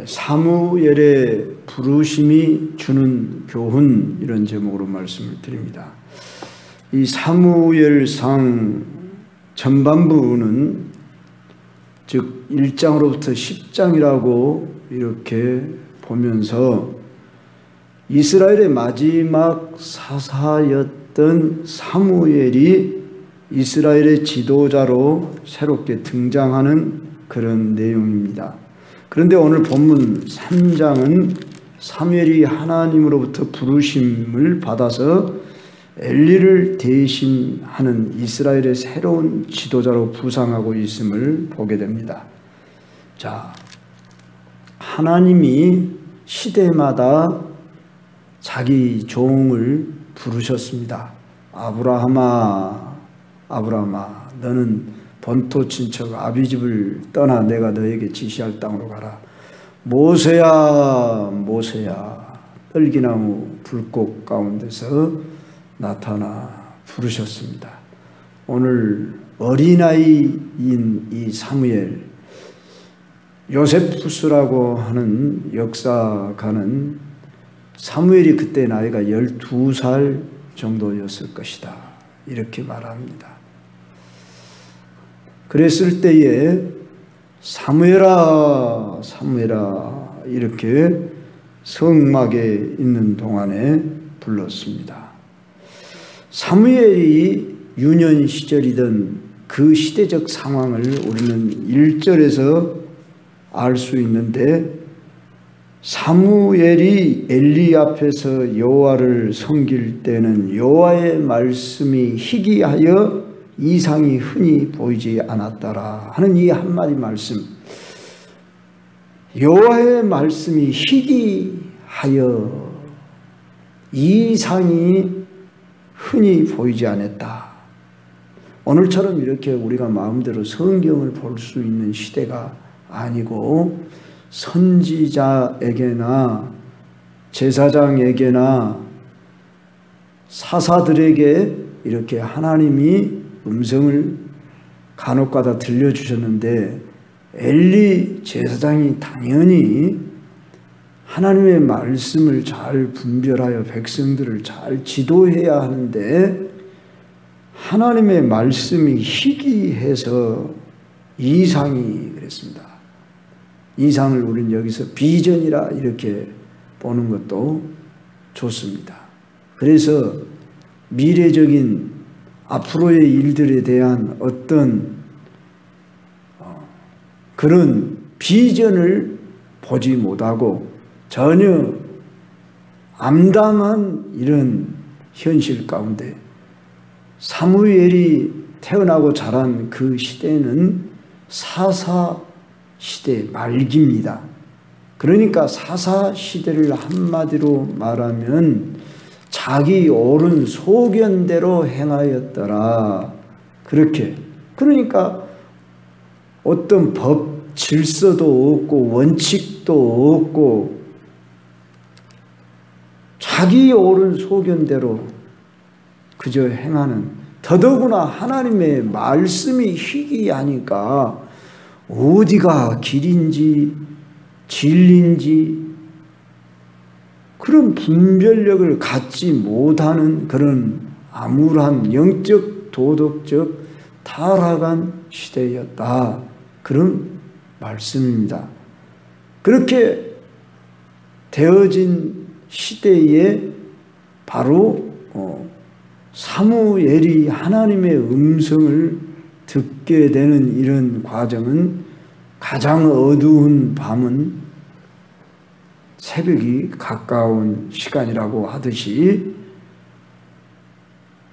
사무엘의 부르심이 주는 교훈, 이런 제목으로 말씀을 드립니다. 이 사무엘상 전반부는 즉 1장으로부터 10장이라고 이렇게 보면서 이스라엘의 마지막 사사였던 사무엘이 이스라엘의 지도자로 새롭게 등장하는 그런 내용입니다. 그런데 오늘 본문 3장은 사무엘이 하나님으로부터 부르심을 받아서 엘리를 대신하는 이스라엘의 새로운 지도자로 부상하고 있음을 보게 됩니다. 자, 하나님이 시대마다 자기 종을 부르셨습니다. 아브라함아, 아브라함아, 너는 본토 친척 아비집을 떠나 내가 너에게 지시할 땅으로 가라. 모세야, 모세야, 떨기나무 불꽃 가운데서 나타나 부르셨습니다. 오늘 어린아이인 이 사무엘, 요세푸스라고 하는 역사가는 사무엘이 그때 나이가 12살 정도였을 것이다, 이렇게 말합니다. 그랬을 때에 사무엘아, 사무엘아, 이렇게 성막에 있는 동안에 불렀습니다. 사무엘이 유년 시절이던 그 시대적 상황을 우리는 1절에서 알 수 있는데, 사무엘이 엘리 앞에서 여호와를 섬길 때는 여호와의 말씀이 희귀하여 이상이 흔히 보이지 않았더라 하는 이 한마디 말씀, 여호와의 말씀이 희귀하여 이상이 흔히 보이지 않았다. 오늘처럼 이렇게 우리가 마음대로 성경을 볼 수 있는 시대가 아니고 선지자에게나 제사장에게나 사사들에게 이렇게 하나님이 음성을 간혹가다 들려주셨는데, 엘리 제사장이 당연히 하나님의 말씀을 잘 분별하여 백성들을 잘 지도해야 하는데, 하나님의 말씀이 희귀해서 이상이 그랬습니다. 이상을 우리는 여기서 비전이라 이렇게 보는 것도 좋습니다. 그래서 미래적인 앞으로의 일들에 대한 어떤 그런 비전을 보지 못하고 전혀 암담한 이런 현실 가운데, 사무엘이 태어나고 자란 그 시대는 사사 시대 말기입니다. 그러니까 사사 시대를 한마디로 말하면 자기 옳은 소견대로 행하였더라, 그렇게. 그러니까 어떤 법 질서도 없고 원칙도 없고 자기 옳은 소견대로 그저 행하는, 더더구나 하나님의 말씀이 희귀하니까 어디가 길인지 진리인지 그런 분별력을 갖지 못하는 그런 암울한 영적 도덕적 타락한 시대였다, 그런 말씀입니다. 그렇게 되어진 시대에 바로 사무엘이 하나님의 음성을 듣게 되는 이런 과정은, 가장 어두운 밤은 새벽이 가까운 시간이라고 하듯이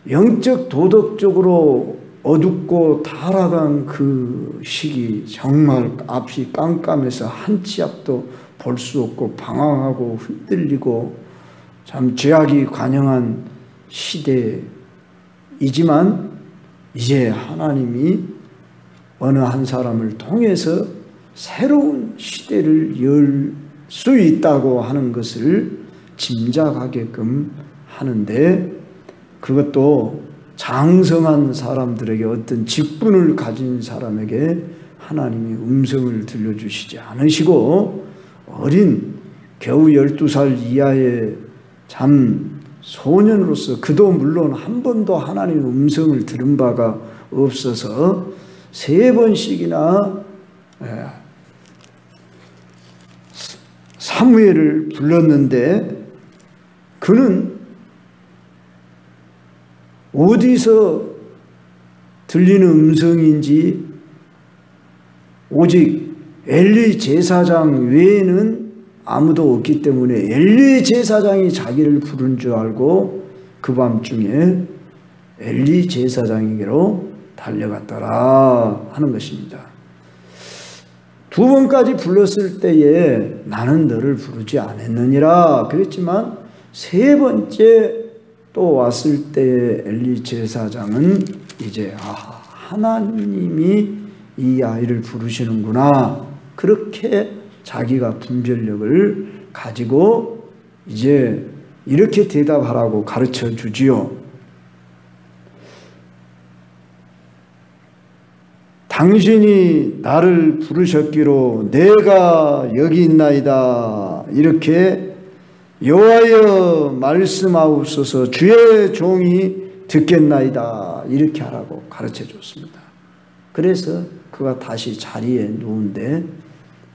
영적 도덕적으로 어둡고 타락한 그 시기, 정말 앞이 깜깜해서 한 치 앞도 볼 수 없고 방황하고 흔들리고 참 죄악이 관영한 시대이지만, 이제 하나님이 어느 한 사람을 통해서 새로운 시대를 열 수 있다고 하는 것을 짐작하게끔 하는데, 그것도 장성한 사람들에게, 어떤 직분을 가진 사람에게 하나님이 음성을 들려주시지 않으시고 어린 겨우 12살 이하의 잠 소년으로서 그도 물론 한 번도 하나님의 음성을 들은 바가 없어서 3번씩이나 사무엘을 불렀는데 그는 어디서 들리는 음성인지 오직 엘리 제사장 외에는 아무도 없기 때문에 엘리 제사장이 자기를 부른 줄 알고 그 밤중에 엘리 제사장에게로 달려갔더라 하는 것입니다. 2번까지 불렀을 때에 나는 너를 부르지 않았느니라 그랬지만 3번째 또 왔을 때에 엘리 제사장은 이제 하나님이 이 아이를 부르시는구나 그렇게 자기가 분별력을 가지고 이제 이렇게 대답하라고 가르쳐 주지요. 당신이 나를 부르셨기로 내가 여기 있나이다. 이렇게 여호와여 말씀하옵소서 주의 종이 듣겠나이다. 이렇게 하라고 가르쳐 줬습니다. 그래서 그가 다시 자리에 누운데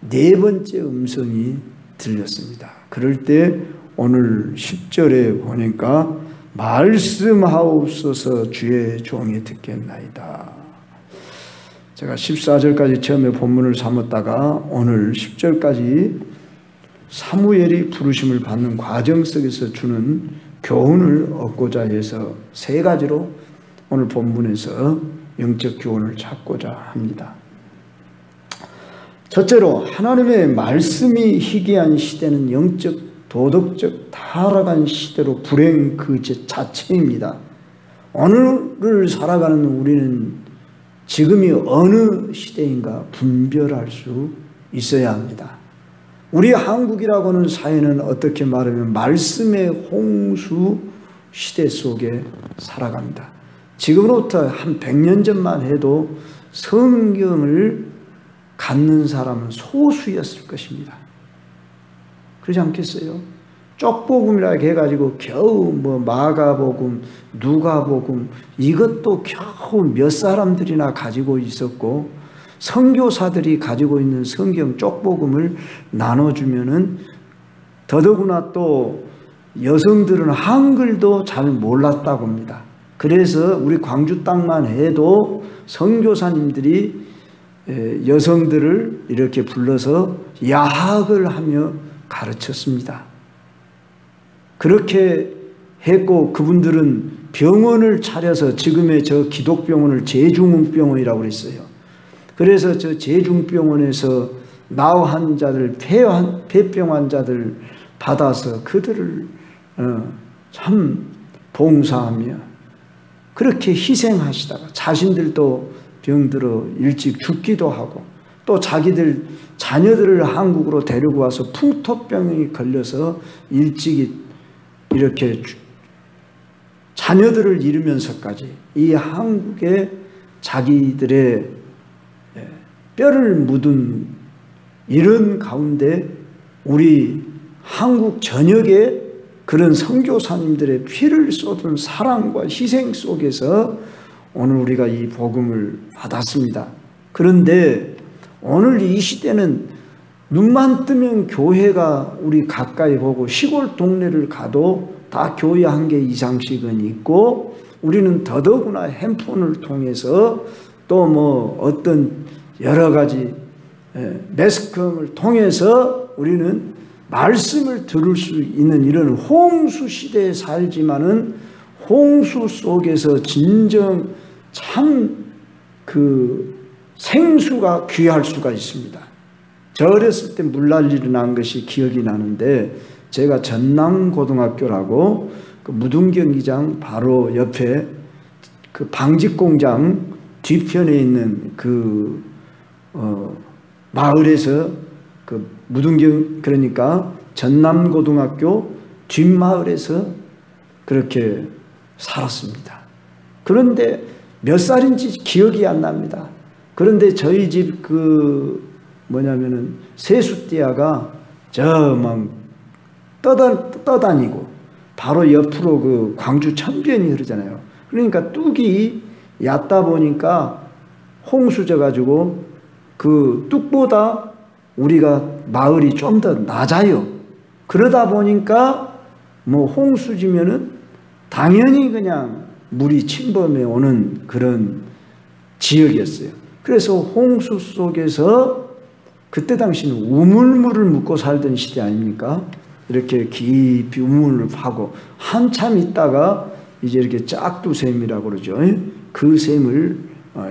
4번째 음성이 들렸습니다. 그럴 때 오늘 10절에 보니까 말씀하옵소서 주의 종이 듣겠나이다. 제가 14절까지 처음에 본문을 삼았다가 오늘 10절까지 사무엘이 부르심을 받는 과정 속에서 주는 교훈을 얻고자 해서 3가지로 오늘 본문에서 영적 교훈을 찾고자 합니다. 첫째로 하나님의 말씀이 희귀한 시대는 영적, 도덕적 타락한 시대로 불행 그 자체입니다. 오늘을 살아가는 우리는 지금이 어느 시대인가 분별할 수 있어야 합니다. 우리 한국이라고 하는 사회는 어떻게 말하면 말씀의 홍수 시대 속에 살아갑니다. 지금으로부터 한 100년 전만 해도 성경을 갖는 사람은 소수였을 것입니다. 그러지 않겠어요? 쪽복음이라고 해가지고 겨우 마가복음, 누가복음 이것도 겨우 몇 사람들이나 가지고 있었고 선교사들이 가지고 있는 성경 쪽복음을 나눠주면은 더더구나 또 여성들은 한글도 잘 몰랐다고 합니다. 그래서 우리 광주 땅만 해도 선교사님들이 여성들을 이렇게 불러서 야학을 하며 가르쳤습니다. 그렇게 했고 그분들은 병원을 차려서 지금의 저 기독병원을 제중병원이라고 그랬어요. 그래서 저 제중병원에서 나우 환자들, 폐병 환자들 받아서 그들을 참 봉사하며 그렇게 희생하시다가 자신들도 병들어 일찍 죽기도 하고 또 자기들 자녀들을 한국으로 데리고 와서 풍토병이 걸려서 일찍이 이렇게 자녀들을 잃으면서까지 이 한국에 자기들의 뼈를 묻은 이런 가운데 우리 한국 전역에 그런 선교사님들의 피를 쏟은 사랑과 희생 속에서 오늘 우리가 이 복음을 받았습니다. 그런데 오늘 이 시대는 눈만 뜨면 교회가 우리 가까이 보고 시골 동네를 가도 다 교회 1개 이상씩은 있고 우리는 더더구나 핸폰을 통해서 또 어떤 여러 가지 매스컴을 통해서 우리는 말씀을 들을 수 있는 이런 홍수 시대에 살지만은 홍수 속에서 진정 참 그 생수가 귀할 수가 있습니다. 저 어렸을 때 물난리를 난 것이 기억이 나는데 제가 전남고등학교라고 그 무등경기장 바로 옆에 그 방직공장 뒤편에 있는 그 마을에서 그 그러니까 전남고등학교 뒷마을에서 그렇게 살았습니다. 그런데 몇 살인지 기억이 안 납니다. 그런데 저희 집 뭐냐면은 세숫대야가 저 막 떠다니고 바로 옆으로 광주 천변이 흐르잖아요. 그러니까 뚝이 얕다 보니까 홍수져 가지고 뚝보다 우리가 마을이 좀 더 낮아요. 그러다 보니까 뭐 홍수지면은 당연히 그냥 물이 침범해 오는 그런 지역이었어요. 그래서 홍수 속에서 그때 당시는 우물물을 묻고 살던 시대 아닙니까? 이렇게 깊이 우물을 파고 한참 있다가 이제 이렇게 짝두샘이라고 그러죠. 그 샘을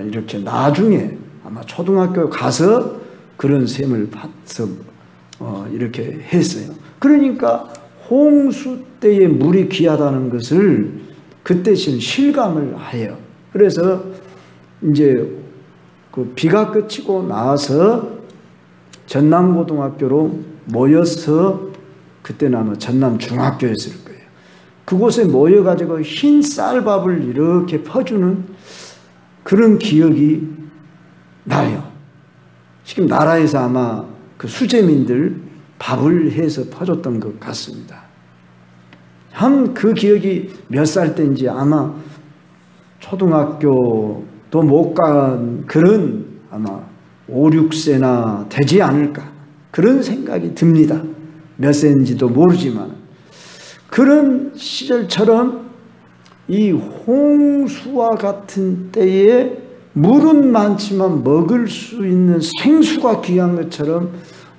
이렇게 나중에 아마 초등학교 가서 그런 샘을 파서 이렇게 했어요. 그러니까 홍수 때에 물이 귀하다는 것을 그때 실감을 해요. 그래서 이제 비가 그치고 나서 전남고등학교로 모여서 그때는 아마 전남중학교였을 거예요. 그곳에 모여가지고 흰 쌀밥을 이렇게 퍼주는 그런 기억이 나요. 지금 나라에서 아마 수재민들 밥을 해서 퍼줬던 것 같습니다. 한 그 기억이 몇 살 때인지 아마 초등학교도 못 간 그런 아마 5, 6세나 되지 않을까 그런 생각이 듭니다. 몇 세인지도 모르지만 그런 시절처럼 이 홍수와 같은 때에 물은 많지만 먹을 수 있는 생수가 귀한 것처럼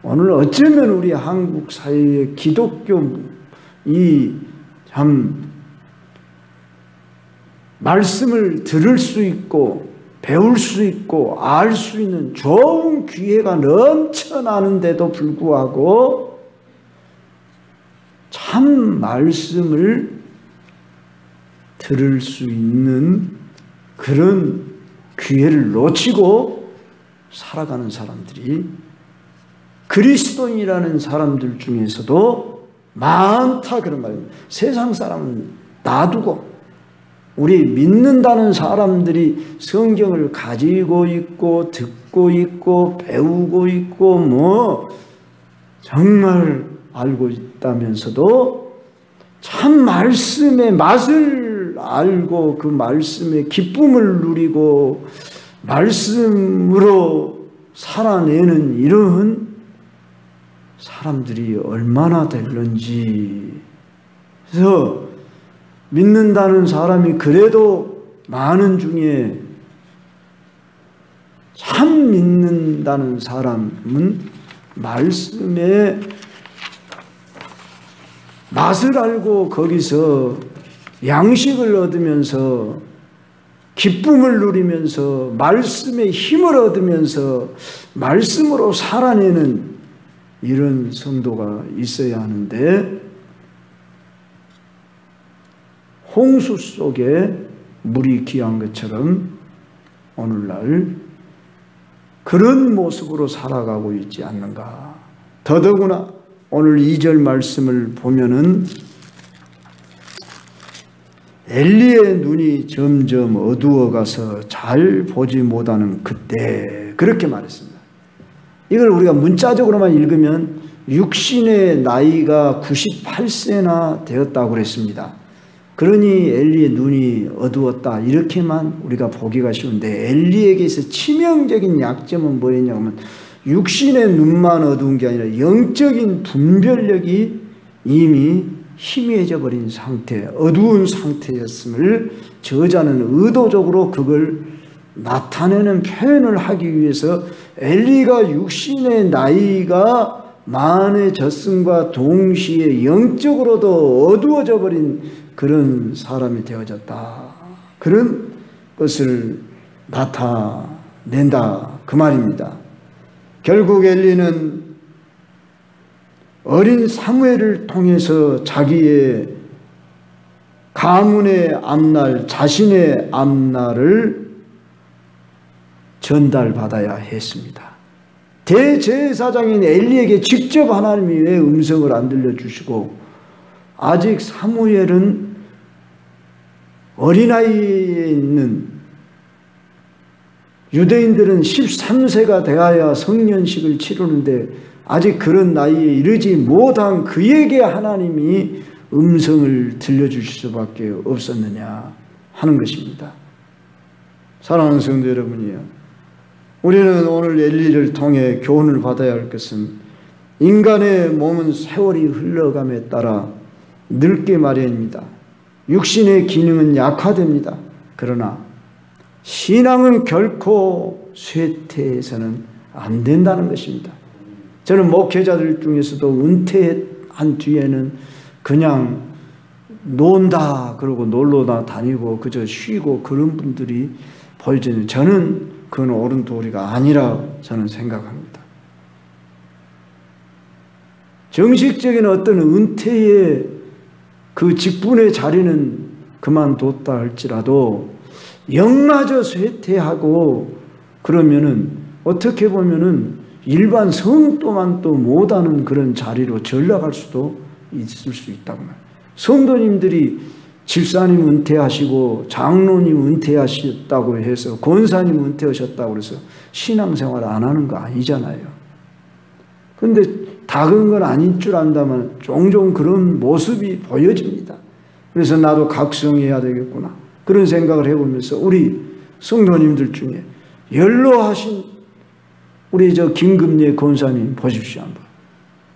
오늘 어쩌면 우리 한국 사회의 기독교 참 말씀을 들을 수 있고 배울 수 있고 알 수 있는 좋은 기회가 넘쳐나는데도 불구하고 참 말씀을 들을 수 있는 그런 기회를 놓치고 살아가는 사람들이 그리스도인이라는 사람들 중에서도 많다 그런 말입니다. 세상 사람은 놔두고 우리 믿는다는 사람들이 성경을 가지고 있고 듣고 있고 배우고 있고 뭐 정말 알고 있다면서도 참 말씀의 맛을 알고 그 말씀의 기쁨을 누리고 말씀으로 살아내는 이러한 사람들이 얼마나 될런지. 그래서 믿는다는 사람이 그래도 많은 중에 참 믿는다는 사람은 말씀의 맛을 알고 거기서 양식을 얻으면서 기쁨을 누리면서 말씀의 힘을 얻으면서 말씀으로 살아내는 이런 성도가 있어야 하는데 홍수 속에 물이 귀한 것처럼 오늘날 그런 모습으로 살아가고 있지 않는가. 더더구나 오늘 2절 말씀을 보면은 엘리의 눈이 점점 어두워가서 잘 보지 못하는 그때 그렇게 말했습니다. 이걸 우리가 문자적으로만 읽으면 육신의 나이가 98세나 되었다고 그랬습니다. 그러니 엘리의 눈이 어두웠다 이렇게만 우리가 보기가 쉬운데 엘리에게서 치명적인 약점은 뭐였냐면 육신의 눈만 어두운 게 아니라 영적인 분별력이 이미 희미해져 버린 상태, 어두운 상태였음을 저자는 의도적으로 그걸 나타내는 표현을 하기 위해서 엘리가 육신의 나이가 많아졌음과 동시에 영적으로도 어두워져 버린 그런 사람이 되어졌다. 그런 것을 나타낸다. 그 말입니다. 결국 엘리는 어린 사무엘을 통해서 자기의 가문의 앞날, 자신의 앞날을 전달받아야 했습니다. 대제사장인 엘리에게 직접 하나님이 왜 음성을 안 들려주시고 아직 사무엘은 어린아이에 있는 유대인들은 13세가 되어야 성년식을 치르는데 아직 그런 나이에 이르지 못한 그에게 하나님이 음성을 들려주실 수밖에 없었느냐 하는 것입니다. 사랑하는 성도 여러분이요, 우리는 오늘 엘리를 통해 교훈을 받아야 할 것은 인간의 몸은 세월이 흘러감에 따라 늙게 마련입니다. 육신의 기능은 약화됩니다. 그러나 신앙은 결코 쇠퇴해서는 안 된다는 것입니다. 저는 목회자들 중에서도 은퇴한 뒤에는 그냥 논다 그러고 놀러나 다니고 그저 쉬고 그런 분들이 보여지는, 저는 그건 옳은 도리가 아니라 저는 생각합니다. 정식적인 어떤 은퇴의 그 직분의 자리는 그만뒀다 할지라도 영마저 쇠퇴하고 그러면은 어떻게 보면은 일반 성도만 또 못하는 그런 자리로 전락할 수도 있을 수 있다고 말합니다. 성도님들이 집사님 은퇴하시고 장로님 은퇴하셨다고 해서 권사님 은퇴하셨다고 해서 신앙생활 안 하는 거 아니잖아요. 그런데 다 그런 건 아닌 줄 안다면 종종 그런 모습이 보여집니다. 그래서 나도 각성해야 되겠구나 그런 생각을 해보면서 우리 성도님들 중에 연로하신 우리 저 김금예 권사님 보십시오 한번.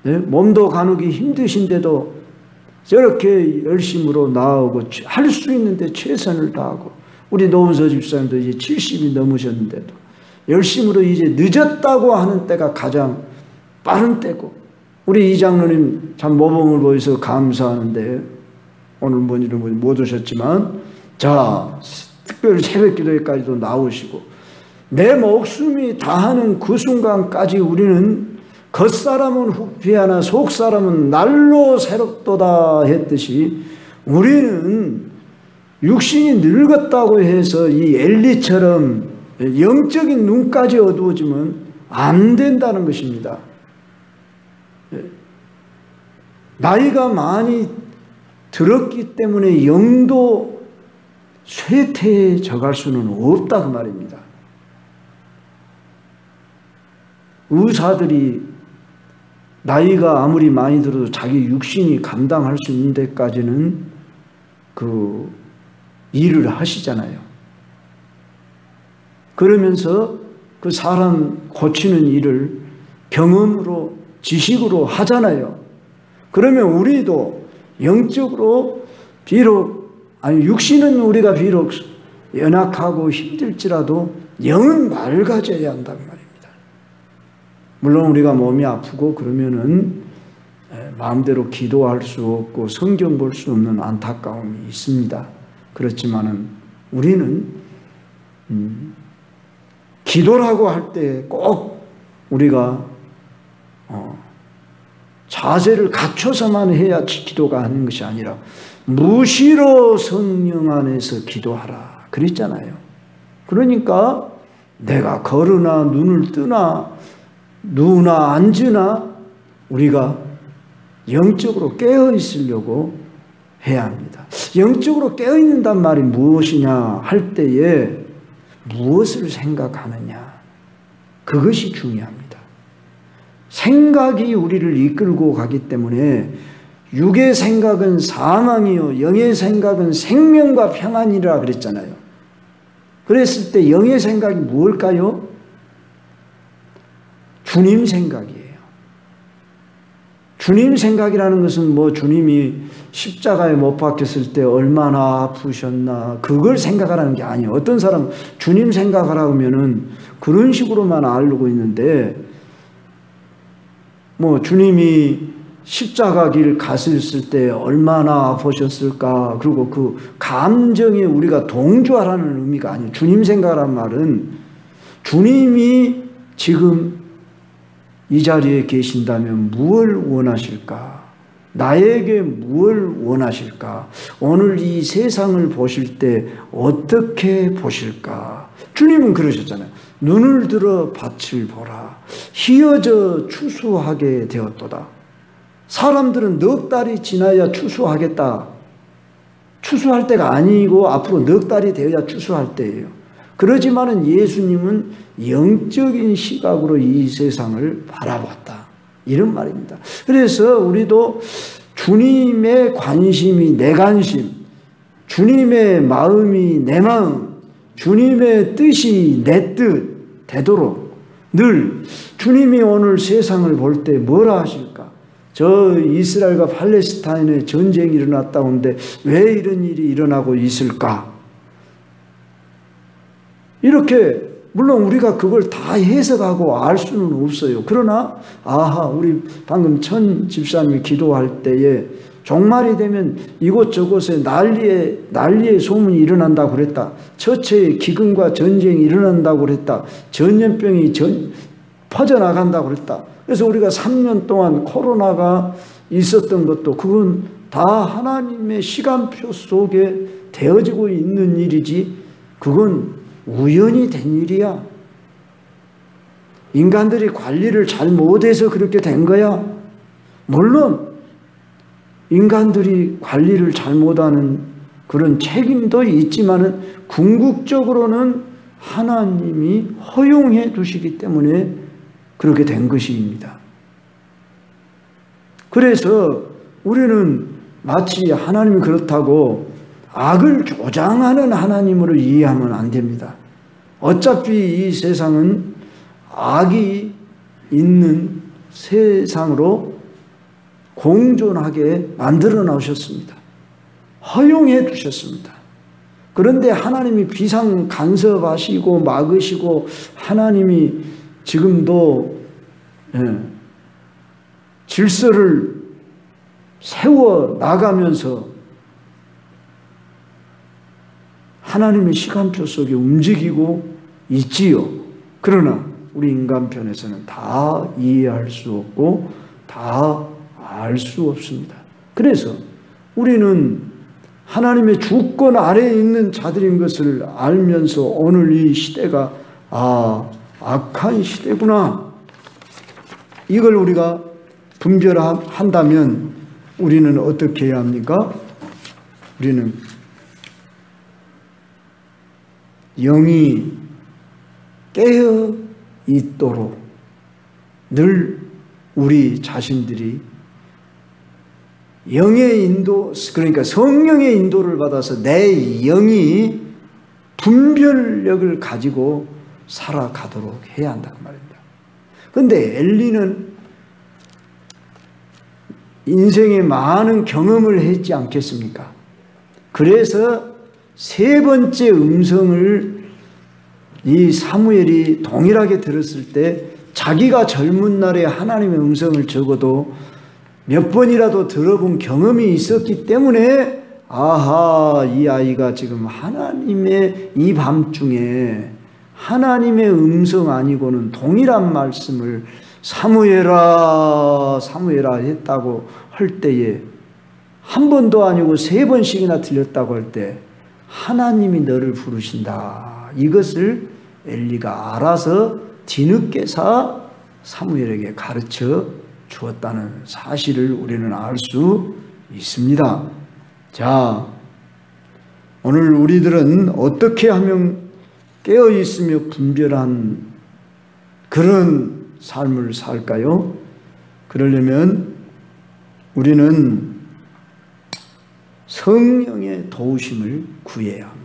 네? 몸도 가누기 힘드신데도 저렇게 열심으로 나오고 할 수 있는데 최선을 다하고, 우리 노은서 집사님도 이제 70이 넘으셨는데도 열심으로 이제 늦었다고 하는 때가 가장 빠른 때고, 우리 이장로님 참 모범을 보여서 감사하는데 오늘 뭔지는 못 오셨지만 자 특별히 새벽 기도회까지도 나오시고 내 목숨이 다하는 그 순간까지 우리는 겉사람은 후피하나 속사람은 날로 새롭도다 했듯이 우리는 육신이 늙었다고 해서 이 엘리처럼 영적인 눈까지 어두워지면 안 된다는 것입니다. 나이가 많이 들었기 때문에 영도 쇠퇴해져 갈 수는 없다 그 말입니다. 의사들이 나이가 아무리 많이 들어도 자기 육신이 감당할 수 있는 데까지는 그 일을 하시잖아요. 그러면서 그 사람 고치는 일을 경험으로 지식으로 하잖아요. 그러면 우리도 영적으로 비록 육신은 우리가 비록 연약하고 힘들지라도 영은 맑아져야 한단 말입니다. 물론 우리가 몸이 아프고 그러면은 마음대로 기도할 수 없고 성경 볼 수 없는 안타까움이 있습니다. 그렇지만은 우리는 기도라고 할 때 꼭 우리가 자세를 갖춰서만 해야 기도가 하는 것이 아니라 무시로 성령 안에서 기도하라 그랬잖아요. 그러니까 내가 걸으나 눈을 뜨나 누나 앉으나 우리가 영적으로 깨어 있으려고 해야 합니다. 영적으로 깨어 있는단 말이 무엇이냐 할 때에 무엇을 생각하느냐, 그것이 중요합니다. 생각이 우리를 이끌고 가기 때문에 육의 생각은 사망이요 영의 생각은 생명과 평안이라 그랬잖아요. 그랬을 때 영의 생각이 무엇일까요? 주님 생각이에요. 주님 생각이라는 것은 뭐 주님이 십자가에 못 박혔을 때 얼마나 아프셨나 그걸 생각하라는 게 아니에요. 어떤 사람은 주님 생각하라고 하면은 그런 식으로만 알고 있는데, 뭐 주님이 십자가 길 갔을 때 얼마나 아프셨을까, 그리고 그 감정에 우리가 동조하라는 의미가 아니에요. 주님 생각이라는 말은 주님이 지금 이 자리에 계신다면 무엇을 원하실까? 나에게 무엇을 원하실까? 오늘 이 세상을 보실 때 어떻게 보실까? 주님은 그러셨잖아요. 눈을 들어 밭을 보라. 희어져 추수하게 되었도다. 사람들은 넉 달이 지나야 추수하겠다. 추수할 때가 아니고 앞으로 넉 달이 되어야 추수할 때예요. 그러지만은 예수님은 영적인 시각으로 이 세상을 바라봤다. 이런 말입니다. 그래서 우리도 주님의 관심이 내 관심, 주님의 마음이 내 마음, 주님의 뜻이 내 뜻 되도록 늘 주님이 오늘 세상을 볼 때 뭐라 하실까? 저 이스라엘과 팔레스타인의 전쟁이 일어났다고 하는데 왜 이런 일이 일어나고 있을까? 이렇게 물론 우리가 그걸 다 해석하고 알 수는 없어요. 그러나 우리 방금 천 집사님이 기도할 때에 종말이 되면 이곳저곳에 난리의 소문이 일어난다고 그랬다. 처처에 기근과 전쟁이 일어난다고 그랬다. 전염병이 퍼져나간다고 그랬다. 그래서 우리가 3년 동안 코로나가 있었던 것도 그건 다 하나님의 시간표 속에 되어지고 있는 일이지 그건 우연히 된 일이야. 인간들이 관리를 잘 못해서 그렇게 된 거야. 물론 인간들이 관리를 잘못하는 그런 책임도 있지만은 궁극적으로는 하나님이 허용해 두시기 때문에 그렇게 된 것입니다. 그래서 우리는 마치 하나님이 그렇다고 악을 조장하는 하나님으로 이해하면 안 됩니다. 어차피 이 세상은 악이 있는 세상으로 공존하게 만들어 놓으셨습니다. 허용해 두셨습니다. 그런데 하나님이 비상 간섭하시고 막으시고 하나님이 지금도 질서를 세워 나가면서 하나님의 시간표 속에 움직이고 있지요. 그러나 우리 인간편에서는 다 이해할 수 없고 다 알 수 없습니다. 그래서 우리는 하나님의 주권 아래에 있는 자들인 것을 알면서 오늘 이 시대가 악한 시대구나. 이걸 우리가 분별한다면 우리는 어떻게 해야 합니까? 우리는 영이 깨어 있도록 늘 우리 자신들이 영의 인도, 그러니까 성령의 인도를 받아서 내 영이 분별력을 가지고 살아가도록 해야 한다는 말입니다. 그런데 엘리는 인생에 많은 경험을 했지 않겠습니까? 그래서 세 번째 음성을 이 사무엘이 동일하게 들었을 때 자기가 젊은 날에 하나님의 음성을 적어도 몇 번이라도 들어본 경험이 있었기 때문에 이 아이가 지금 하나님의 이 밤중에 하나님의 음성 아니고는 동일한 말씀을 사무엘아 사무엘아 했다고 할 때에 한 번도 아니고 세 번씩이나 들렸다고 할 때 하나님이 너를 부르신다. 이것을 엘리가 알아서 뒤늦게서 사무엘에게 가르쳐 주었다는 사실을 우리는 알 수 있습니다. 자, 오늘 우리들은 어떻게 하면 깨어 있으며 분별한 그런 삶을 살까요? 그러려면 우리는 성령의 도우심을 구해야 합니다.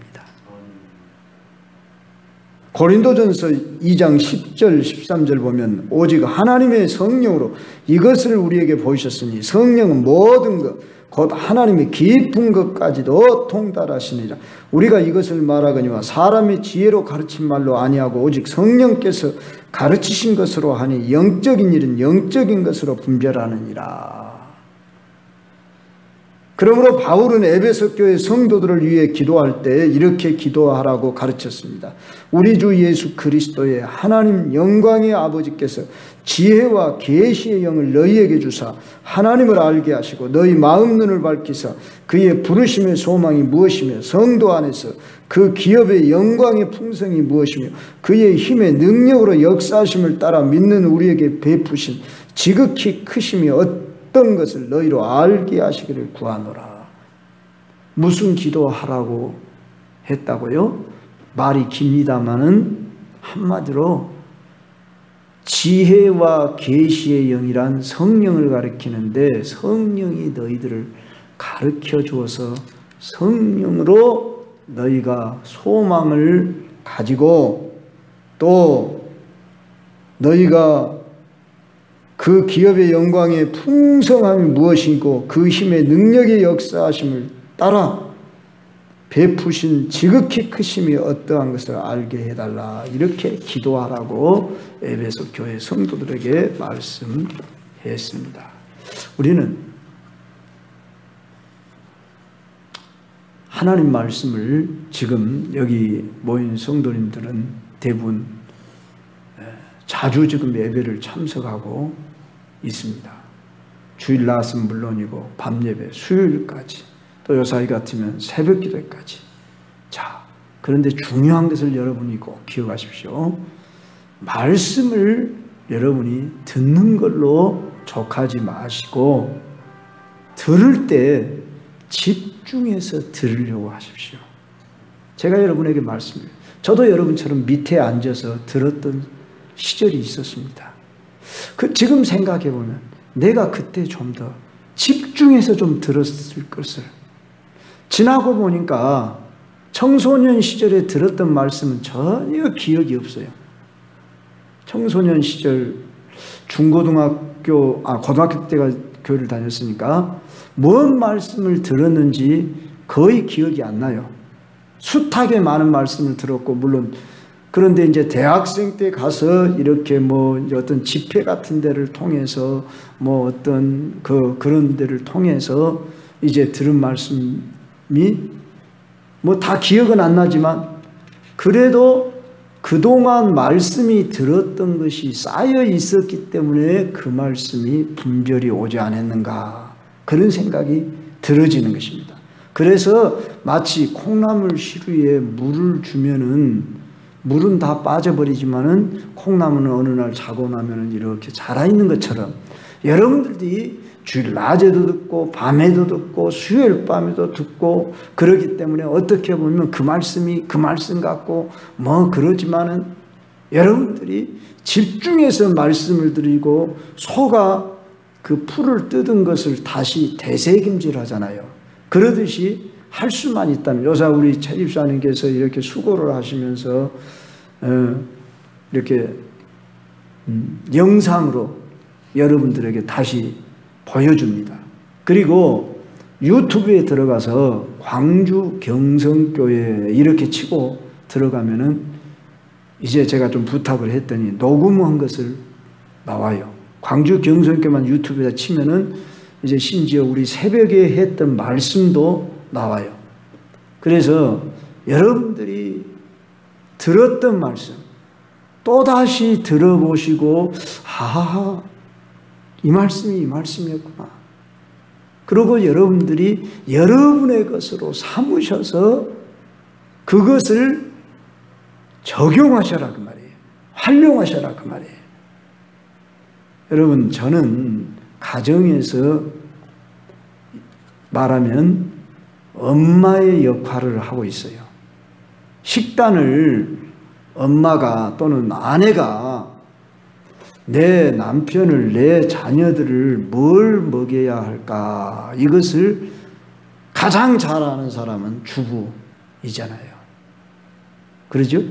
고린도전서 2장 10절 13절 보면 오직 하나님의 성령으로 이것을 우리에게 보이셨으니 성령은 모든 것 곧 하나님의 깊은 것까지도 통달하시니라. 우리가 이것을 말하거니와 사람의 지혜로 가르친 말로 아니하고 오직 성령께서 가르치신 것으로 하니 영적인 일은 영적인 것으로 분별하느니라. 그러므로 바울은 에베소 교회 성도들을 위해 기도할 때 이렇게 기도하라고 가르쳤습니다. 우리 주 예수 그리스도의 하나님 영광의 아버지께서 지혜와 계시의 영을 너희에게 주사 하나님을 알게 하시고 너희 마음 눈을 밝히사 그의 부르심의 소망이 무엇이며 성도 안에서 그 기업의 영광의 풍성이 무엇이며 그의 힘의 능력으로 역사하심을 따라 믿는 우리에게 베푸신 지극히 크심이 어떤 것을 너희로 알게 하시기를 구하노라. 무슨 기도하라고 했다고요? 말이 깁니다마는 한마디로 지혜와 계시의 영이란 성령을 가리키는데 성령이 너희들을 가르쳐 주어서 성령으로 너희가 소망을 가지고 또 너희가 그 기업의 영광의 풍성함이 무엇이고 그 힘의 능력의 역사하심을 따라 베푸신 지극히 크심이 어떠한 것을 알게 해달라. 이렇게 기도하라고 에베소 교회 성도들에게 말씀했습니다. 우리는 하나님 말씀을 지금 여기 모인 성도님들은 대부분 자주 지금 예배를 참석하고 있습니다. 주일 낮은 물론이고 밤 예배, 수요일까지 또 요사이 같으면 새벽 기도까지. 자, 그런데 중요한 것을 여러분이 꼭 기억하십시오. 말씀을 여러분이 듣는 걸로 족하지 마시고 들을 때 집중해서 들으려고 하십시오. 제가 여러분에게 말씀드려요. 저도 여러분처럼 밑에 앉아서 들었던 시절이 있었습니다. 지금 생각해 보면 내가 그때 좀 더 집중해서 좀 들었을 것을. 지나고 보니까 청소년 시절에 들었던 말씀은 전혀 기억이 없어요. 청소년 시절 고등학교 때가 교회를 다녔으니까 뭔 말씀을 들었는지 거의 기억이 안 나요. 숱하게 많은 말씀을 들었고, 물론 그런데 이제 대학생 때 가서 이렇게 뭐 어떤 집회 같은 데를 통해서 뭐 어떤 그런 데를 통해서 이제 들은 말씀이 뭐 다 기억은 안 나지만 그래도 그동안 말씀이 들었던 것이 쌓여 있었기 때문에 그 말씀이 분별이 오지 않았는가, 그런 생각이 들어지는 것입니다. 그래서 마치 콩나물 시루에 물을 주면은 물은 다 빠져버리지만은 콩나물은 어느 날 자고 나면은 이렇게 자라있는 것처럼 여러분들이 주일 낮에도 듣고 밤에도 듣고 수요일 밤에도 듣고 그러기 때문에 어떻게 보면 그 말씀이 그 말씀 같고 뭐 그러지만은 여러분들이 집중해서 말씀을 드리고 소가 그 풀을 뜯은 것을 다시 되새김질 하잖아요. 그러듯이 할 수만 있다면, 요새 우리 최 집사님께서 이렇게 수고를 하시면서 이렇게 영상으로 여러분들에게 다시 보여줍니다. 그리고 유튜브에 들어가서 광주 경성교회 이렇게 치고 들어가면은 이제 제가 좀 부탁을 했더니 녹음한 것을 나와요. 광주 경성교회만 유튜브에다 치면은 이제 심지어 우리 새벽에 했던 말씀도 나와요. 그래서 여러분들이 들었던 말씀 또다시 들어보시고, 아, 이 말씀이 이 말씀이었구나. 그리고 여러분들이 여러분의 것으로 삼으셔서 그것을 적용하셔라 그 말이에요. 활용하셔라 그 말이에요. 여러분, 저는 가정에서 말하면 엄마의 역할을 하고 있어요. 식단을 엄마가 또는 아내가 내 남편을, 내 자녀들을 뭘 먹여야 할까, 이것을 가장 잘 아는 사람은 주부이잖아요. 그러죠?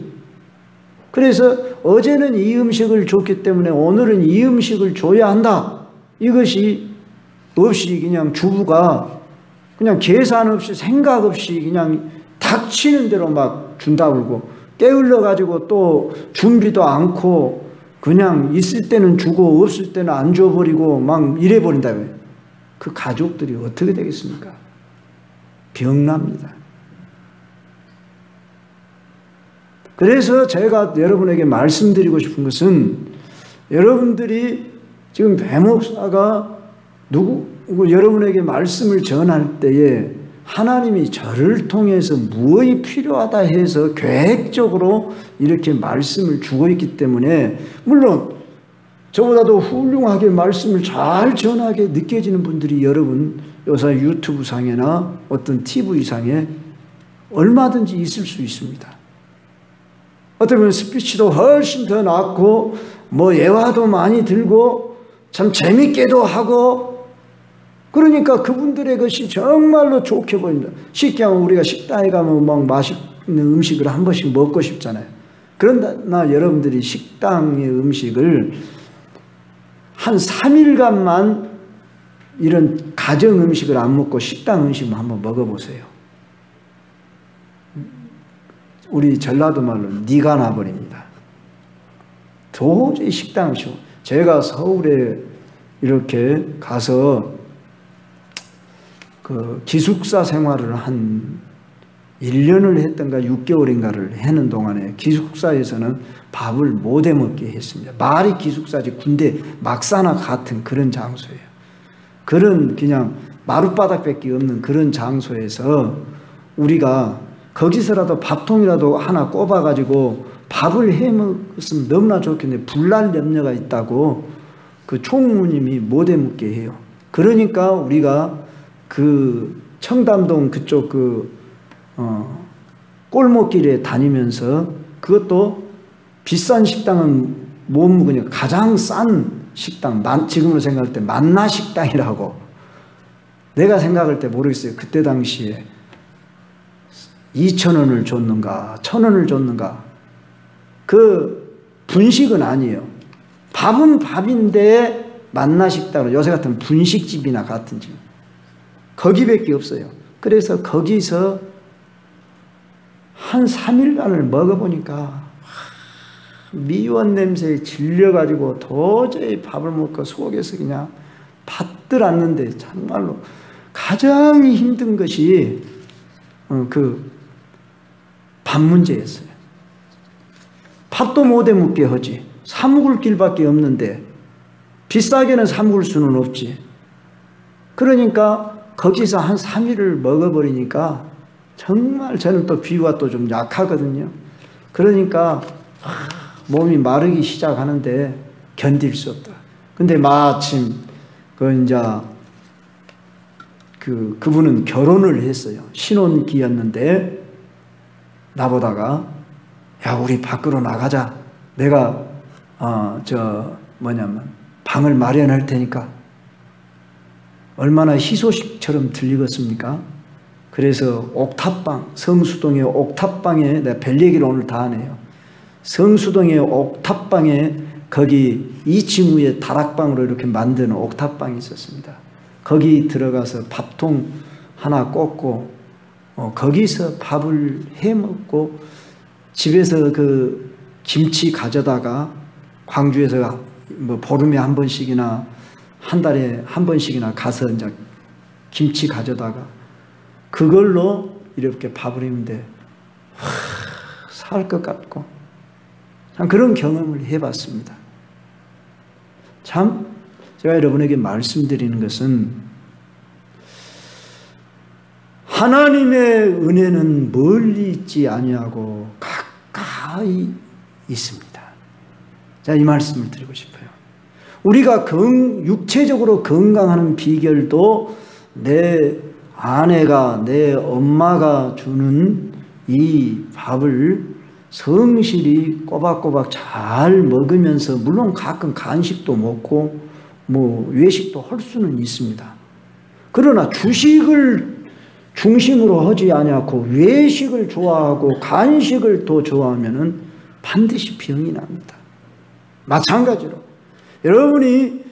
그래서 어제는 이 음식을 줬기 때문에 오늘은 이 음식을 줘야 한다. 이것이 없이 그냥 주부가 그냥 계산 없이 생각 없이 그냥 닥치는 대로 막 준다 그러고, 깨울러 가지고 또 준비도 않고 그냥 있을 때는 주고 없을 때는 안 줘버리고 막 이래버린다고요. 그 가족들이 어떻게 되겠습니까? 병납니다. 그래서 제가 여러분에게 말씀드리고 싶은 것은, 여러분들이 지금 배 목사가 여러분에게 말씀을 전할 때에 하나님이 저를 통해서 무엇이 필요하다 해서 계획적으로 이렇게 말씀을 주고 있기 때문에, 물론 저보다도 훌륭하게 말씀을 잘 전하게 느껴지는 분들이 여러분 요새 유튜브 상에나 어떤 TV 상에 얼마든지 있을 수 있습니다. 어떻게 보면 스피치도 훨씬 더 낫고 뭐 예화도 많이 들고 참 재밌게도 하고, 그러니까 그분들의 것이 정말로 좋게 보입니다. 쉽게 하면 우리가 식당에 가면 막 맛있는 음식을 한 번씩 먹고 싶잖아요. 그러나 여러분들이 식당의 음식을 한 3일간만 이런 가정 음식을 안 먹고 식당 음식만 한번 먹어보세요. 우리 전라도 말로 니가 나버립니다. 도저히 식당 음식. 제가 서울에 이렇게 가서 그 기숙사 생활을 한 1년을 했던가 6개월인가를 하는 동안에 기숙사에서는 밥을 못 해먹게 했습니다. 말이 기숙사지 군대 막사나 같은 그런 장소예요. 그런 그냥 마룻바닥밖에 없는 그런 장소에서 우리가 거기서라도 밥통이라도 하나 꼽아가지고 밥을 해먹었으면 너무나 좋겠는데 불날 염려가 있다고 그 총무님이 못 해먹게 해요. 그러니까 우리가 그 청담동 그쪽 골목길에 다니면서, 그것도 비싼 식당은 못 먹으니까 가장 싼 식당, 지금으로 생각할 때 만나식당이라고, 내가 생각할 때 모르겠어요. 그때 당시에 2,000원을 줬는가 1,000원을 줬는가, 그 분식은 아니에요. 밥은 밥인데 만나식당으로, 요새 같은 분식집이나 같은 집 거기밖에 없어요. 그래서 거기서 한 3일간을 먹어보니까 미원 냄새에 질려가지고 도저히 밥을 먹고 속에서 그냥 받들 않는데, 정말로 가장 힘든 것이 그 밥 문제였어요. 밥도 못 해먹게 하지. 사 먹을 길밖에 없는데 비싸게는 사 먹을 수는 없지. 그러니까 거기서 한 3일을 먹어버리니까 정말, 저는 또 비위가 또 좀 약하거든요. 그러니까 몸이 마르기 시작하는데 견딜 수 없다. 근데 마침 그분은 결혼을 했어요. 신혼기였는데 나보다가, 야, 우리 밖으로 나가자. 내가 방을 마련할 테니까. 얼마나 희소식처럼 들리겠습니까? 그래서 옥탑방, 성수동의 옥탑방에, 내가 별 얘기를 오늘 다 하네요. 성수동의 옥탑방에 거기 2층 위에 다락방으로 이렇게 만드는 옥탑방이 있었습니다. 거기 들어가서 밥통 하나 꽂고 거기서 밥을 해 먹고, 집에서 그 김치 가져다가 광주에서 뭐 보름에 한 번씩이나 한 달에 한 번씩이나 가서 이제 김치 가져다가 그걸로 이렇게 밥을 했는데 살 것 같고, 참 그런 경험을 해봤습니다. 참 제가 여러분에게 말씀드리는 것은, 하나님의 은혜는 멀리 있지 아니하고 가까이 있습니다. 자, 이 말씀을 드리고 싶어요. 우리가 육체적으로 건강하는 비결도 내 아내가, 내 엄마가 주는 이 밥을 성실히 꼬박꼬박 잘 먹으면서, 물론 가끔 간식도 먹고 뭐 외식도 할 수는 있습니다. 그러나 주식을 중심으로 하지 아니하고 외식을 좋아하고 간식을 더 좋아하면은 반드시 병이 납니다. 마찬가지로 여러분이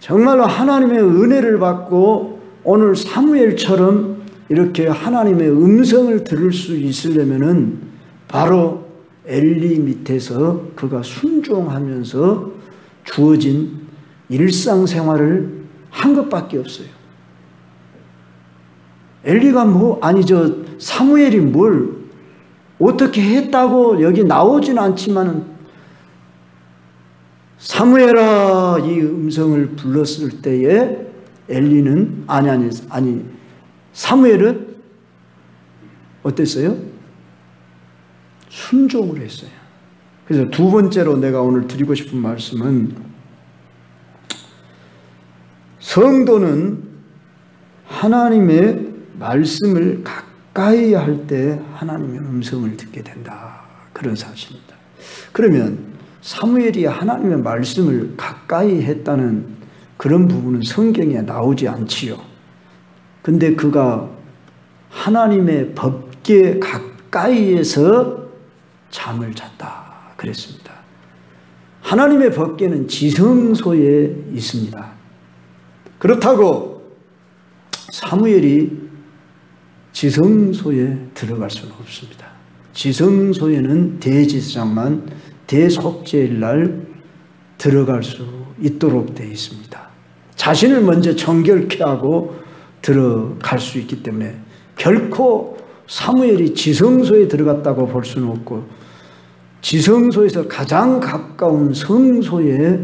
정말로 하나님의 은혜를 받고 오늘 사무엘처럼 이렇게 하나님의 음성을 들을 수 있으려면은 바로 엘리 밑에서 그가 순종하면서 주어진 일상생활을 한 것밖에 없어요. 엘리가 사무엘이 뭘 어떻게 했다고 여기 나오진 않지만은, 사무엘아 이 음성을 불렀을 때에 엘리는 사무엘은 어땠어요? 순종을 했어요. 그래서 두 번째로 내가 오늘 드리고 싶은 말씀은, 성도는 하나님의 말씀을 가까이 할 때 하나님의 음성을 듣게 된다. 그런 사실입니다. 그러면 사무엘이 하나님의 말씀을 가까이 했다는 그런 부분은 성경에 나오지 않지요. 근데 그가 하나님의 법궤 가까이에서 잠을 잤다 그랬습니다. 하나님의 법궤는 지성소에 있습니다. 그렇다고 사무엘이 지성소에 들어갈 수는 없습니다. 지성소에는 대제사장만 대속죄일 날 들어갈 수 있도록 되어 있습니다. 자신을 먼저 정결케 하고 들어갈 수 있기 때문에 결코 사무엘이 지성소에 들어갔다고 볼 수는 없고, 지성소에서 가장 가까운 성소에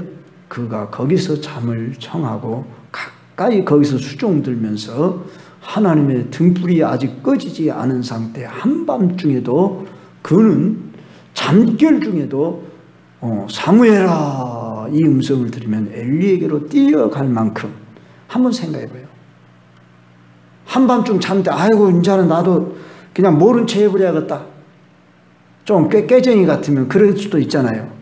그가 거기서 잠을 청하고 가까이 거기서 수종 들면서 하나님의 등불이 아직 꺼지지 않은 상태, 한밤중에도 그는 잠결 중에도 사무엘아 이 음성을 들으면 엘리에게로 뛰어갈 만큼, 한번 생각해봐요. 한밤중 잠때 아이고 이제는 나도 그냥 모른 채 해버려야겠다, 좀 깨쟁이 같으면 그럴 수도 있잖아요.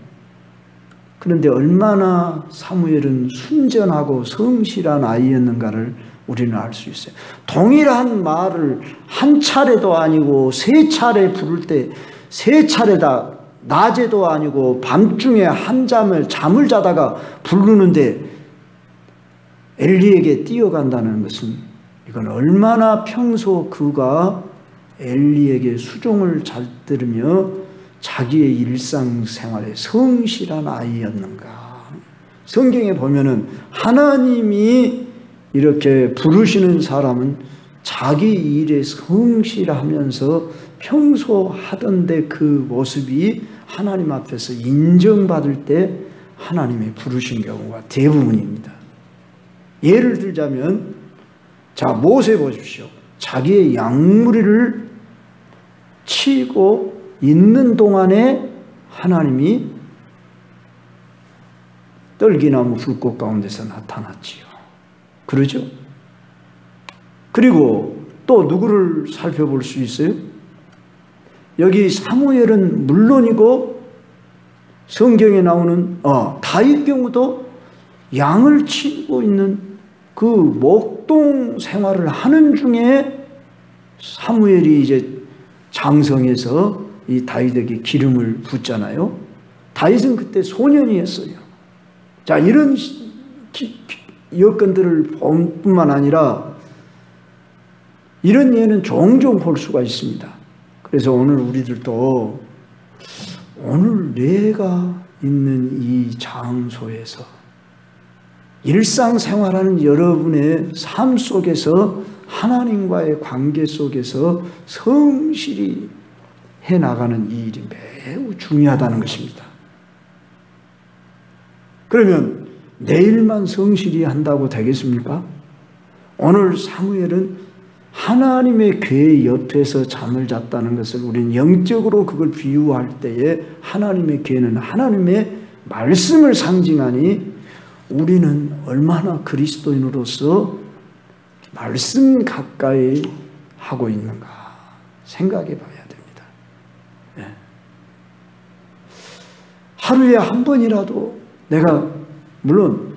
그런데 얼마나 사무엘은 순전하고 성실한 아이였는가를 우리는 알 수 있어요. 동일한 말을 한 차례도 아니고 세 차례 부를 때 세 차례다, 낮에도 아니고 밤중에 한 잠을 자다가 부르는데 엘리에게 뛰어간다는 것은, 이건 얼마나 평소 그가 엘리에게 수종을 잘 들으며 자기의 일상생활에 성실한 아이였는가. 성경에 보면은 하나님이 이렇게 부르시는 사람은 자기 일에 성실하면서 평소 하던데 그 모습이 하나님 앞에서 인정받을 때 하나님이 부르신 경우가 대부분입니다. 예를 들자면, 자, 모세 보십시오. 자기의 양무리를 치고 있는 동안에 하나님이 떨기나무 불꽃 가운데서 나타났지요. 그러죠? 그리고 또 누구를 살펴볼 수 있어요? 여기 사무엘은 물론이고 성경에 나오는 다윗 경우도 양을 치고 있는 그 목동 생활을 하는 중에 사무엘이 이제 장성해서 이 다윗에게 기름을 붓잖아요. 다윗은 그때 소년이었어요. 자, 이런 여건들을 볼 뿐만 아니라 이런 예는 종종 볼 수가 있습니다. 그래서 오늘 우리들도 오늘 내가 있는 이 장소에서 일상생활하는 여러분의 삶 속에서 하나님과의 관계 속에서 성실히 해나가는 이 일이 매우 중요하다는 것입니다. 그러면 내일만 성실히 한다고 되겠습니까? 오늘 사무엘은 하나님의 궤 옆에서 잠을 잤다는 것을 우리는 영적으로 그걸 비유할 때에 하나님의 궤는 하나님의 말씀을 상징하니 우리는 얼마나 그리스도인으로서 말씀 가까이 하고 있는가 생각해 봐야 됩니다. 네. 하루에 한 번이라도 내가, 물론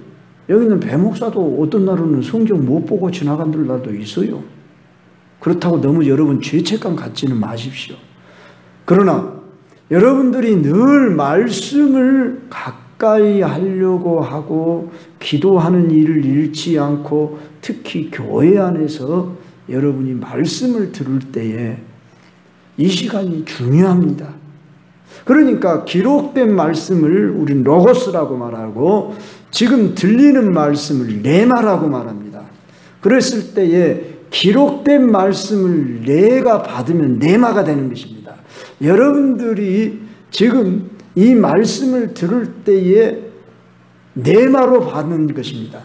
여기 있는 배 목사도 어떤 날은 성경 못 보고 지나간 날도 있어요. 그렇다고 너무 여러분 죄책감 갖지는 마십시오. 그러나 여러분들이 늘 말씀을 가까이 하려고 하고 기도하는 일을 잃지 않고, 특히 교회 안에서 여러분이 말씀을 들을 때에 이 시간이 중요합니다. 그러니까 기록된 말씀을 우린 로고스라고 말하고, 지금 들리는 말씀을 레마라고 말합니다. 그랬을 때에 기록된 말씀을 내가 받으면 레마가 되는 것입니다. 여러분들이 지금 이 말씀을 들을 때에 레마로 받는 것입니다.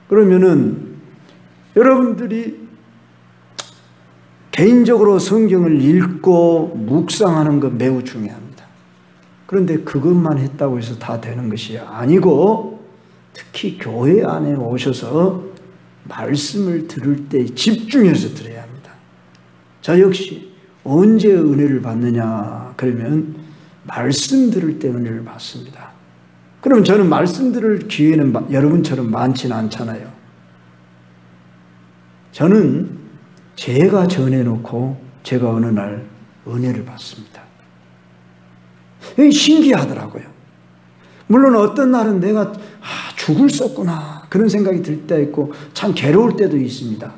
그러면은 여러분들이 개인적으로 성경을 읽고 묵상하는 것 매우 중요합니다. 그런데 그것만 했다고 해서 다 되는 것이 아니고, 특히 교회 안에 오셔서 말씀을 들을 때 집중해서 들어야 합니다. 저 역시 언제 은혜를 받느냐 그러면 말씀 들을 때 은혜를 받습니다. 그러면 저는 말씀 들을 기회는 여러분처럼 많지는 않잖아요. 저는 제가 전해놓고 제가 어느 날 은혜를 받습니다. 이게 신기하더라고요. 물론 어떤 날은 내가 죽을 썼구나 그런 생각이 들 때 있고 참 괴로울 때도 있습니다.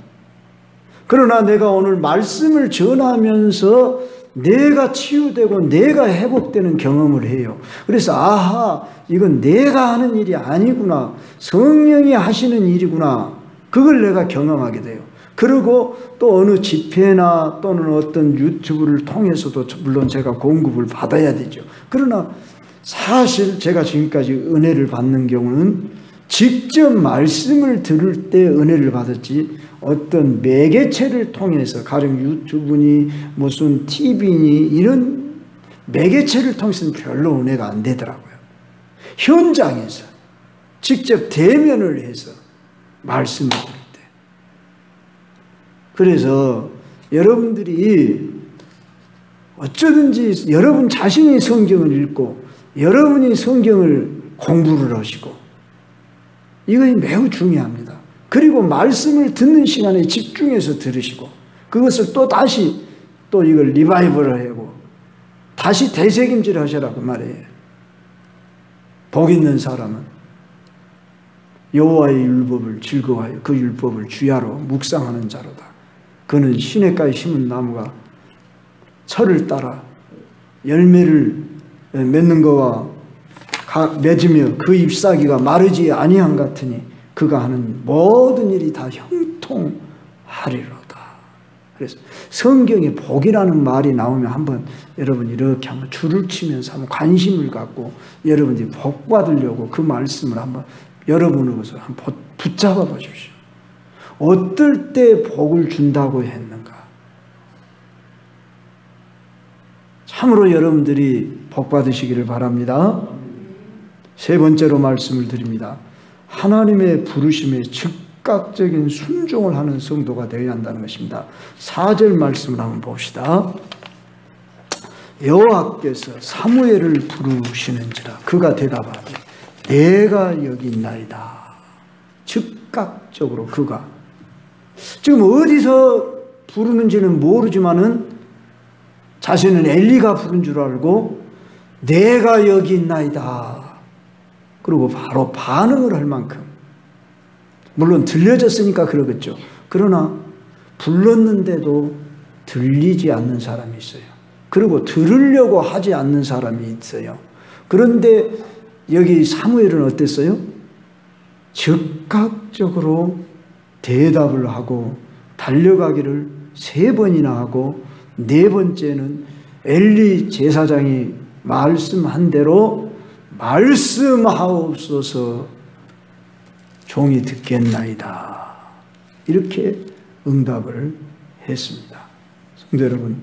그러나 내가 오늘 말씀을 전하면서 내가 치유되고 내가 회복되는 경험을 해요. 그래서 아하, 이건 내가 하는 일이 아니구나, 성령이 하시는 일이구나, 그걸 내가 경험하게 돼요. 그리고 또 어느 집회나 또는 어떤 유튜브를 통해서도 물론 제가 공급을 받아야 되죠. 그러나 사실 제가 지금까지 은혜를 받는 경우는 직접 말씀을 들을 때 은혜를 받았지, 어떤 매개체를 통해서, 가령 유튜브니 무슨 TV니 이런 매개체를 통해서는 별로 은혜가 안 되더라고요. 현장에서 직접 대면을 해서 말씀을 들을 때. 그래서 여러분들이 어쩌든지 여러분 자신이 성경을 읽고 여러분이 성경을 공부를 하시고, 이것이 매우 중요합니다. 그리고 말씀을 듣는 시간에 집중해서 들으시고, 그것을 또 다시 또 이걸 리바이벌을 하고 다시 되새김질 하시라고 말이에요. 복 있는 사람은 여호와의 율법을 즐거워하여 그 율법을 주야로 묵상하는 자로다. 그는 시냇가에 심은 나무가 철을 따라 열매를 맺는 거와 맺으며 그 잎사귀가 마르지 아니한 같으니 그가 하는 모든 일이 다 형통하리로다. 그래서 성경에 복이라는 말이 나오면 한번 여러분 이렇게 한번 줄을 치면서 한번 관심을 갖고 여러분들이 복 받으려고 그 말씀을 한번 여러분의 것을 한번 붙잡아 보십시오. 어떨 때 복을 준다고 했는가? 참으로 여러분들이 복 받으시기를 바랍니다. 세 번째로 말씀을 드립니다. 하나님의 부르심에 즉각적인 순종을 하는 성도가 되어야 한다는 것입니다. 4절 말씀을 한번 봅시다. 여호와께서 사무엘을 부르시는지라 그가 대답하되 내가 여기 있나이다. 즉각적으로 그가, 지금 어디서 부르는지는 모르지만은 자신은 엘리가 부른 줄 알고 내가 여기 있나이다. 그리고 바로 반응을 할 만큼, 물론 들려졌으니까 그러겠죠. 그러나 불렀는데도 들리지 않는 사람이 있어요. 그리고 들으려고 하지 않는 사람이 있어요. 그런데 여기 사무엘은 어땠어요? 즉각적으로 대답을 하고 달려가기를 3번이나 하고, 4번째는 엘리 제사장이 말씀한 대로 말씀하옵소서 종이 듣겠나이다. 이렇게 응답을 했습니다. 성도 여러분,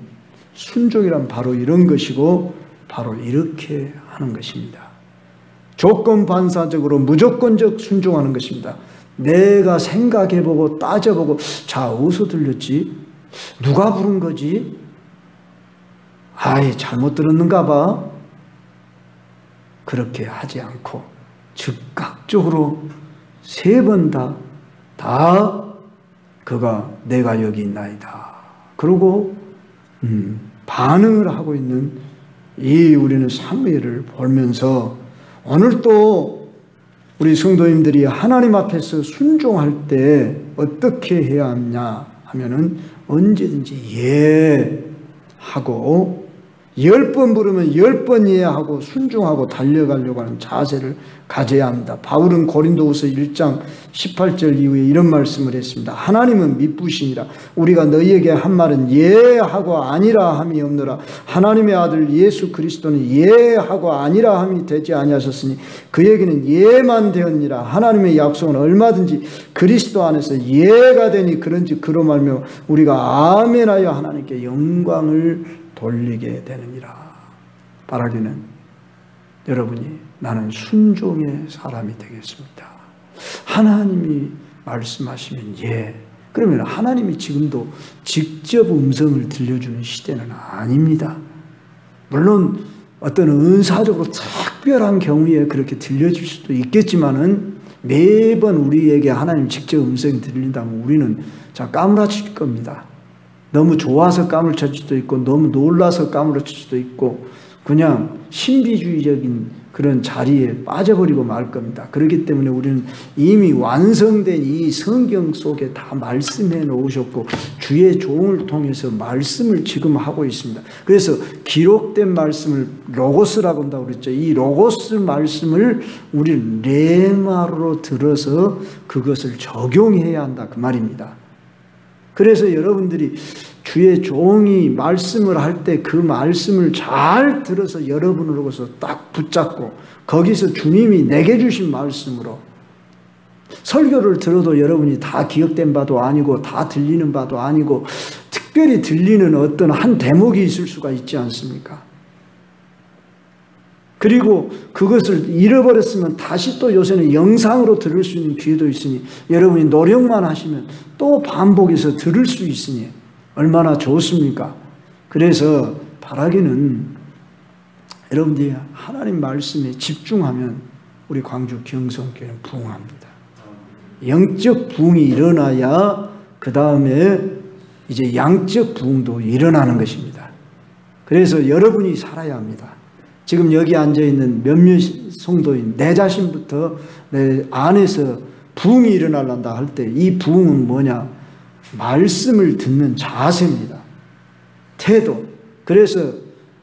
순종이란 바로 이런 것이고 바로 이렇게 하는 것입니다. 조건 반사적으로 무조건적 순종하는 것입니다. 내가 생각해보고 따져보고, 자, 어디서 들렸지? 누가 부른 거지? 아이, 잘못 들었는가 봐. 그렇게 하지 않고 즉각적으로 3번 다 그가 내가 여기 있나이다. 그리고 반응을 하고 있는 이 우리는 사무엘을 보면서 오늘 또 우리 성도님들이 하나님 앞에서 순종할 때 어떻게 해야 하냐 하면은 언제든지 예 하고 10번 부르면 10번 이해하고 순종하고 달려가려고 하는 자세를 가져야 합니다. 바울은 고린도후서 1장 18절 이후에 이런 말씀을 했습니다. 하나님은 미쁘시니라. 우리가 너희에게 한 말은 예하고 아니라 함이 없노라. 하나님의 아들 예수 그리스도는 예하고 아니라 함이 되지 아니하셨으니 그에게는 예만 되었니라. 하나님의 약속은 얼마든지 그리스도 안에서 예가 되니 그런지 그로 말며 우리가 아멘하여 하나님께 영광을 돌리게 되느니라. 바라기는 여러분이 나는 순종의 사람이 되겠습니다. 하나님이 말씀하시면 예. 그러면 하나님이 지금도 직접 음성을 들려주는 시대는 아닙니다. 물론 어떤 은사적으로 특별한 경우에 그렇게 들려질 수도 있겠지만은 매번 우리에게 하나님 직접 음성이 들린다면 우리는 까무라칠 겁니다. 너무 좋아서 까무러칠 수도 있고 너무 놀라서 까무러칠 수도 있고 그냥 신비주의적인 그런 자리에 빠져버리고 말 겁니다. 그렇기 때문에 우리는 이미 완성된 이 성경 속에 다 말씀해 놓으셨고 주의 종을 통해서 말씀을 지금 하고 있습니다. 그래서 기록된 말씀을 로고스라고 한다고 그랬죠. 이 로고스 말씀을 우리는 레마로 들어서 그것을 적용해야 한다 그 말입니다. 그래서 여러분들이 주의 종이 말씀을 할 때 그 말씀을 잘 들어서 여러분으로서 딱 붙잡고 거기서 주님이 내게 주신 말씀으로 설교를 들어도 여러분이 다 기억된 바도 아니고 다 들리는 바도 아니고 특별히 들리는 어떤 한 대목이 있을 수가 있지 않습니까? 그리고 그것을 잃어버렸으면 다시 또 요새는 영상으로 들을 수 있는 기회도 있으니 여러분이 노력만 하시면 또 반복해서 들을 수 있으니 얼마나 좋습니까? 그래서 바라기는 여러분들이 하나님 말씀에 집중하면 우리 광주 경성교회는 부흥합니다. 영적 부흥이 일어나야 그 다음에 이제 양적 부흥도 일어나는 것입니다. 그래서 여러분이 살아야 합니다. 지금 여기 앉아있는 몇몇 성도인 내 자신부터 내 안에서 부흥이 일어나란다 할 때 이 부흥은 뭐냐? 말씀을 듣는 자세입니다. 태도. 그래서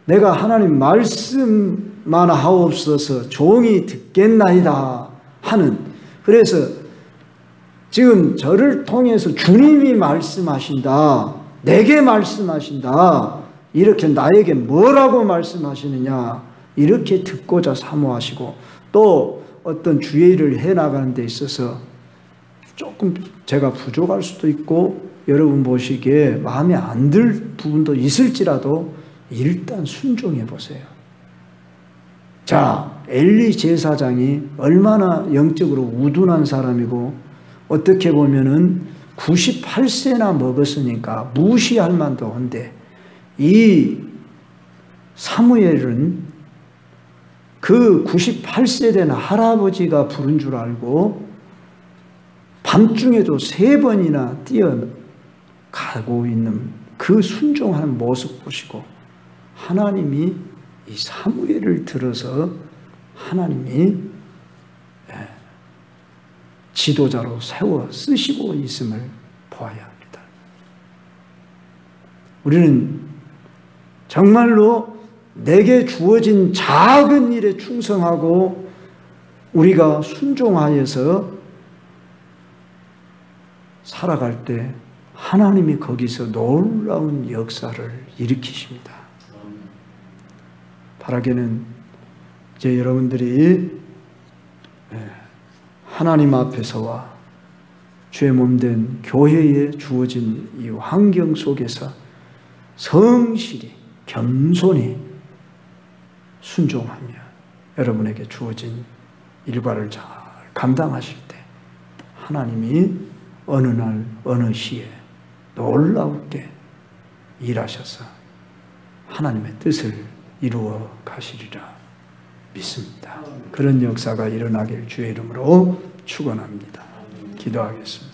내가 하나님 말씀만 하옵소서 종이 듣겠나이다 하는, 그래서 지금 저를 통해서 주님이 말씀하신다, 내게 말씀하신다, 이렇게 나에게 뭐라고 말씀하시느냐 이렇게 듣고자 사모하시고, 또 어떤 주의 일을 해나가는 데 있어서 조금 제가 부족할 수도 있고 여러분 보시기에 마음에 안 들 부분도 있을지라도 일단 순종해 보세요. 자, 엘리 제사장이 얼마나 영적으로 우둔한 사람이고 어떻게 보면은 98세나 먹었으니까 무시할 만도 한데, 이 사무엘은 그 98세 된 할아버지가 부른 줄 알고 밤중에도 3번이나 뛰어가고 있는 그 순종하는 모습 보시고 하나님이 이 사무엘을 들어서 하나님이 지도자로 세워 쓰시고 있음을 보아야 합니다. 우리는 정말로 내게 주어진 작은 일에 충성하고 우리가 순종하여서 살아갈 때 하나님이 거기서 놀라운 역사를 일으키십니다. 바라기는 이제 여러분들이 하나님 앞에서와 주의 몸된 교회에 주어진 이 환경 속에서 성실히 겸손히 순종하며 여러분에게 주어진 일과를 잘 감당하실 때 하나님이 어느 날 어느 시에 놀랍게 일하셔서 하나님의 뜻을 이루어 가시리라 믿습니다. 그런 역사가 일어나길 주의 이름으로 축원합니다. 기도하겠습니다.